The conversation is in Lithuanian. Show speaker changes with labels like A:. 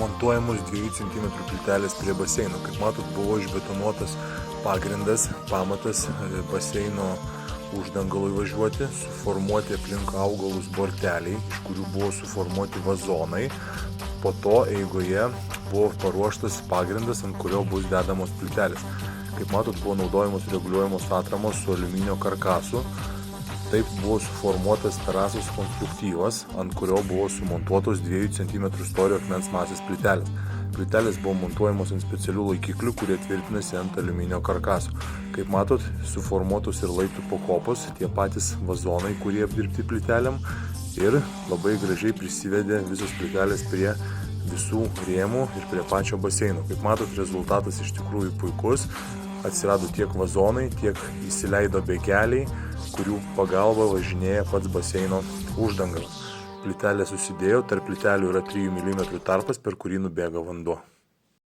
A: montuojamos 2 cm plytelės prie baseino. Kaip matot, buvo išbetonuotas pagrindas, pamatas baseino uždangalui važiuoti, suformuoti aplink augalus borteliai, iš kurių buvo suformuoti vazonai. Po to eigoje buvo paruoštas pagrindas, ant kurio bus dedamos plytelės. Kaip matot, buvo naudojamos reguliuojamos atramos su aliuminio karkasu. Taip buvo suformuotas terasos konstruktyvas, ant kurio buvo sumontuotos 2 cm storio akmens masės plytelės. Plytelės buvo montuojamos ant specialių laikiklių, kurie tvirtinasi ant aliuminio karkaso. Kaip matot, suformuotos ir laiptų pakopos, tie patys vazonai, kurie apdirbti plytelėm, ir labai gražiai prisivedė visos plytelės prie visų rėmų ir prie pačio baseino. Kaip matot, rezultatas iš tikrųjų puikus. Atsirado tiek vazonai, tiek įsileido bėgeliai, kurių pagalba važinėja pats baseino uždangalas. Plytelė susidėjo, tarp plytelių yra 3 mm tarpas, per kurį nubėga vanduo.